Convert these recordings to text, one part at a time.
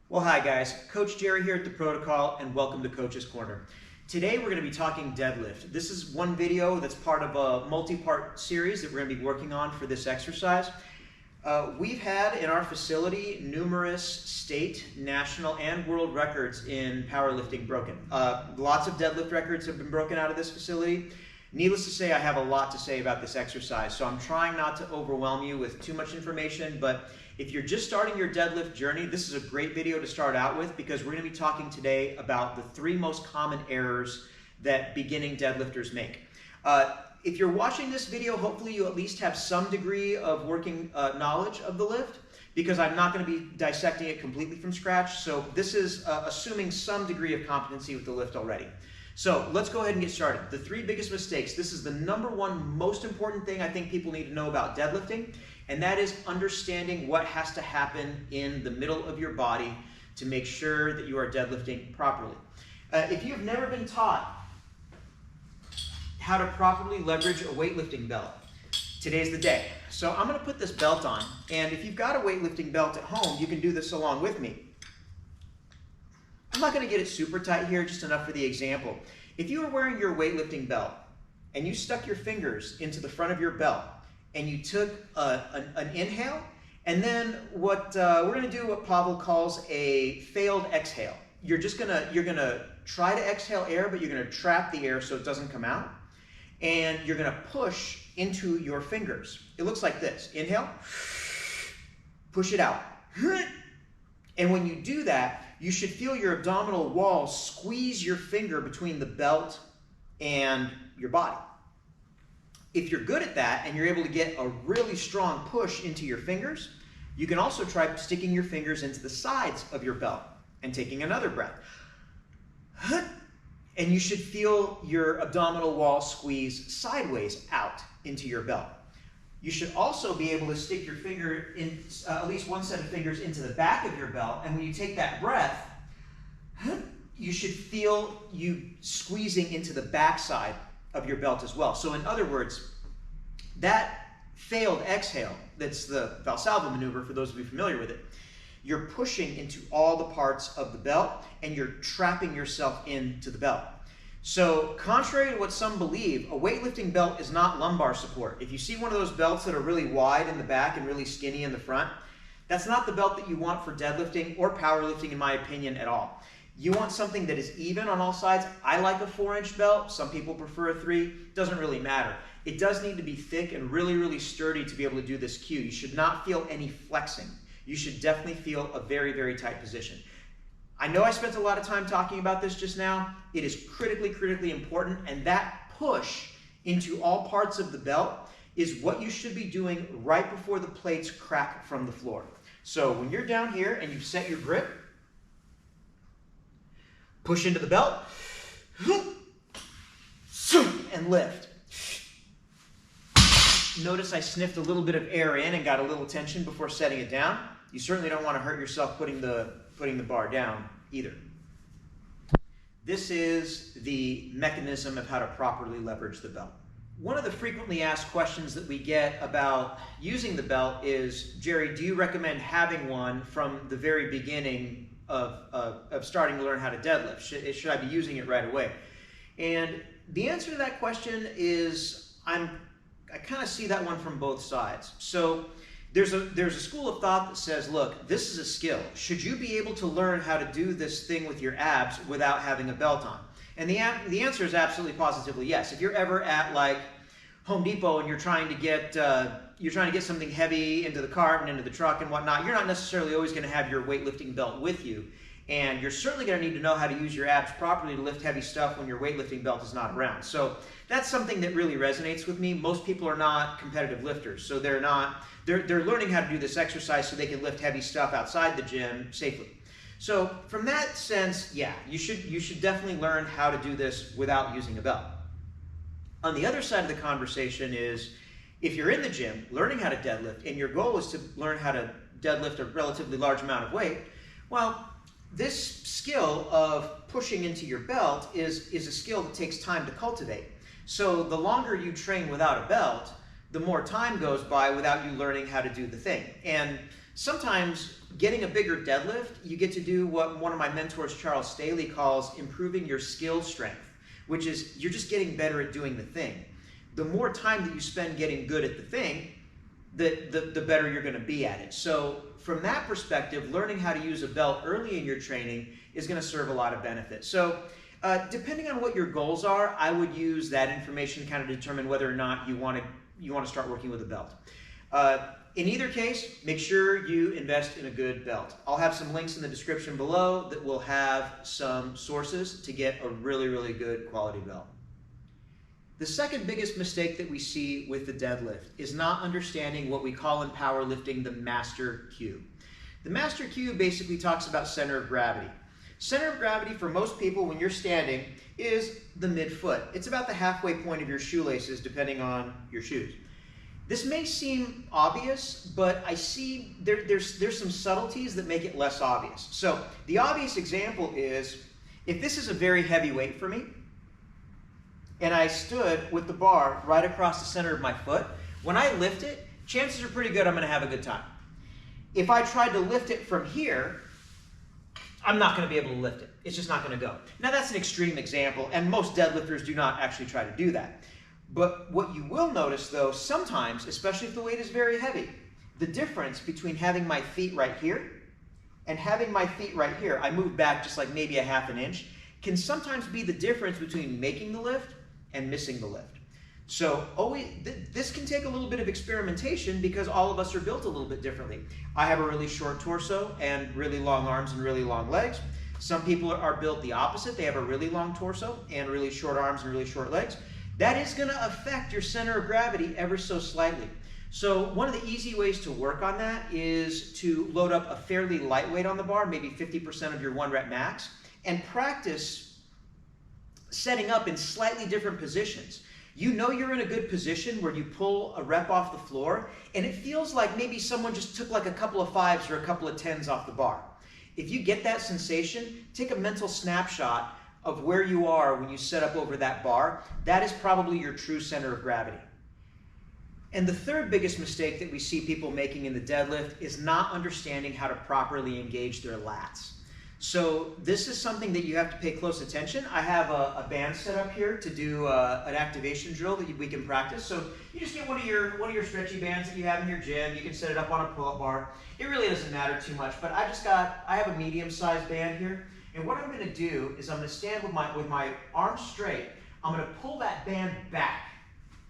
Well, hi guys, Coach Jerry here at The Protocol, and welcome to Coach's Corner. Today we're going to be talking deadlift. This is one video that's part of a multi-part series that we're going to be working on for this exercise. We've had in our facility numerous state, national, and world records in powerlifting broken. Lots of deadlift records have been broken out of this facility. Needless to say, I have a lot to say about this exercise, so I'm trying not to overwhelm you with too much information, but if you're just starting your deadlift journey, this is a great video to start out with because we're going to be talking today about the 3 most common errors that beginning deadlifters make. If you're watching this video, hopefully you at least have some degree of working knowledge of the lift, because I'm not going to be dissecting it completely from scratch. So this is assuming some degree of competency with the lift already. So let's go ahead and get started. The 3 biggest mistakes. This is the #1 most important thing I think people need to know about deadlifting, and that is understanding what has to happen in the middle of your body to make sure that you are deadlifting properly. If you have never been taught how to properly leverage a weightlifting belt, today's the day. So I'm going to put this belt on, and if you've got a weightlifting belt at home, you can do this along with me. I'm not going to get it super tight here, just enough for the example. If you were wearing your weightlifting belt and you stuck your fingers into the front of your belt and you took an inhale, and then we're going to do what Pavel calls a failed exhale. You're gonna try to exhale air, but you're going to trap the air so it doesn't come out, and you're going to push into your fingers. It looks like this. Inhale, push it out. And when you do that, you should feel your abdominal wall squeeze your finger between the belt and your body. If you're good at that and you're able to get a really strong push into your fingers, you can also try sticking your fingers into the sides of your belt and taking another breath. And you should feel your abdominal wall squeeze sideways out into your belt. You should also be able to stick your finger in, at least one set of fingers into the back of your belt, and when you take that breath, you should feel you squeezing into the backside of your belt as well. So in other words, that failed exhale, that's the Valsalva maneuver for those of you familiar with it, you're pushing into all the parts of the belt and you're trapping yourself into the belt. So contrary to what some believe, a weightlifting belt is not lumbar support. If you see one of those belts that are really wide in the back and really skinny in the front, that's not the belt that you want for deadlifting or powerlifting, in my opinion, at all. You want something that is even on all sides. I like a 4-inch belt. Some people prefer a 3. Doesn't really matter. It does need to be thick and really, really sturdy to be able to do this cue. You should not feel any flexing. You should definitely feel a very, very tight position. I know I spent a lot of time talking about this just now. It is critically, critically important, and that push into all parts of the belt is what you should be doing right before the plates crack from the floor. So when you're down here and you've set your grip, push into the belt, and lift. Notice I sniffed a little bit of air in and got a little tension before setting it down. You certainly don't want to hurt yourself putting the bar down either. This is the mechanism of how to properly leverage the belt. One of the frequently asked questions that we get about using the belt is, Jerry, do you recommend having one from the very beginning of starting to learn how to deadlift? Should I be using it right away? And the answer to that question is, I kind of see that one from both sides. So there's a school of thought that says, look, this is a skill. Should you be able to learn how to do this thing with your abs without having a belt on? And the answer is absolutely positively yes. If you're ever at like Home Depot and you're trying to get something heavy into the cart and into the truck and whatnot, you're not necessarily always going to have your weightlifting belt with you. And you're certainly going to need to know how to use your abs properly to lift heavy stuff when your weightlifting belt is not around. So that's something that really resonates with me. Most people are not competitive lifters, so they're learning how to do this exercise so they can lift heavy stuff outside the gym safely. So from that sense, yeah, you should definitely learn how to do this without using a belt. On the other side of the conversation is, if you're in the gym learning how to deadlift and your goal is to learn how to deadlift a relatively large amount of weight, well, this skill of pushing into your belt is a skill that takes time to cultivate. So the longer you train without a belt, the more time goes by without you learning how to do the thing. And Sometimes getting a bigger deadlift, you get to do what one of my mentors, Charles Staley, calls improving your skill strength, which is you're just getting better at doing the thing. The more time that you spend getting good at the thing, the better you're going to be at it. So from that perspective, learning how to use a belt early in your training is going to serve a lot of benefits. So depending on what your goals are, I would use that information to kind of determine whether or not you want to start working with a belt. In either case, make sure you invest in a good belt. I'll have some links in the description below that will have some sources to get a really, really good quality belt. The second biggest mistake that we see with the deadlift is not understanding what we call in powerlifting the master cue. The master cue basically talks about center of gravity. Center of gravity for most people when you're standing is the midfoot. It's about the halfway point of your shoelaces depending on your shoes. This may seem obvious, but I see there's some subtleties that make it less obvious. So the obvious example is if this is a very heavy weight for me, and I stood with the bar right across the center of my foot, when I lift it, chances are pretty good I'm going to have a good time. If I tried to lift it from here, I'm not going to be able to lift it. It's just not going to go. Now that's an extreme example, and most deadlifters do not actually try to do that. But what you will notice though, sometimes, especially if the weight is very heavy, the difference between having my feet right here and having my feet right here, I move back just like maybe a half an inch, can sometimes be the difference between making the lift and missing the lift. So this can take a little bit of experimentation because all of us are built a little bit differently. I have a really short torso and really long arms and really long legs. Some people are built the opposite. They have a really long torso and really short arms and really short legs. That is going to affect your center of gravity ever so slightly. So one of the easy ways to work on that is to load up a fairly light weight on the bar, maybe 50% of your 1 rep max, and practice setting up in slightly different positions. You know you're in a good position where you pull a rep off the floor and it feels like maybe someone just took like a couple of 5s or a couple of 10s off the bar. If you get that sensation, take a mental snapshot of where you are when you set up over that bar. That is probably your true center of gravity. And the third biggest mistake that we see people making in the deadlift is not understanding how to properly engage their lats. So this is something that you have to pay close attention. I have a band set up here to do an activation drill that we can practice. So you just get one of your stretchy bands that you have in your gym. You can set it up on a pull-up bar. It really doesn't matter too much, but I have a medium-sized band here. And what I'm going to do is I'm going to stand with my arms straight. I'm going to pull that band back.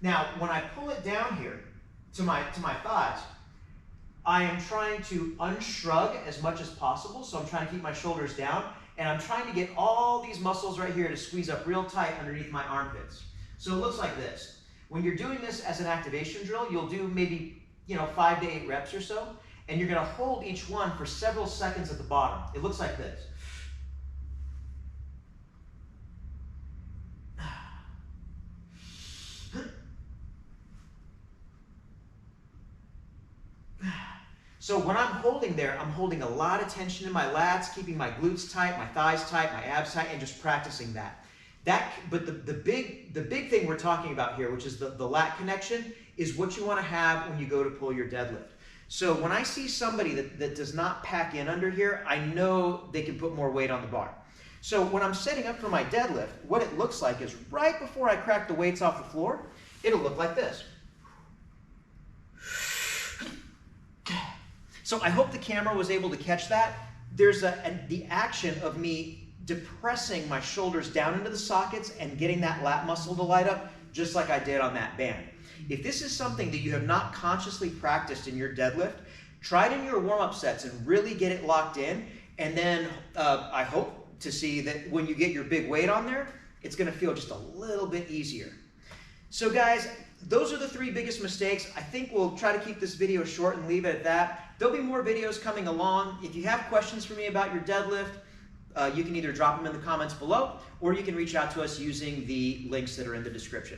Now, when I pull it down here to my thighs, I am trying to unshrug as much as possible. So I'm trying to keep my shoulders down, and I'm trying to get all these muscles right here to squeeze up real tight underneath my armpits. So it looks like this. When you're doing this as an activation drill, you'll do maybe 5 to 8 reps or so, and you're going to hold each one for several seconds at the bottom. It looks like this. So when I'm holding there, I'm holding a lot of tension in my lats, keeping my glutes tight, my thighs tight, my abs tight, and just practicing that. But the big thing we're talking about here, which is the lat connection, is what you want to have when you go to pull your deadlift. So when I see somebody that does not pack in under here, I know they can put more weight on the bar. So when I'm setting up for my deadlift, what it looks like is right before I crack the weights off the floor, it'll look like this. So I hope the camera was able to catch that. There's the action of me depressing my shoulders down into the sockets and getting that lat muscle to light up, just like I did on that band. If this is something that you have not consciously practiced in your deadlift, try it in your warm-up sets and really get it locked in. And then I hope to see that when you get your big weight on there, it's going to feel just a little bit easier. So guys, those are the 3 biggest mistakes. I think we'll try to keep this video short and leave it at that. There'll be more videos coming along. If you have questions for me about your deadlift, you can either drop them in the comments below, or you can reach out to us using the links that are in the description.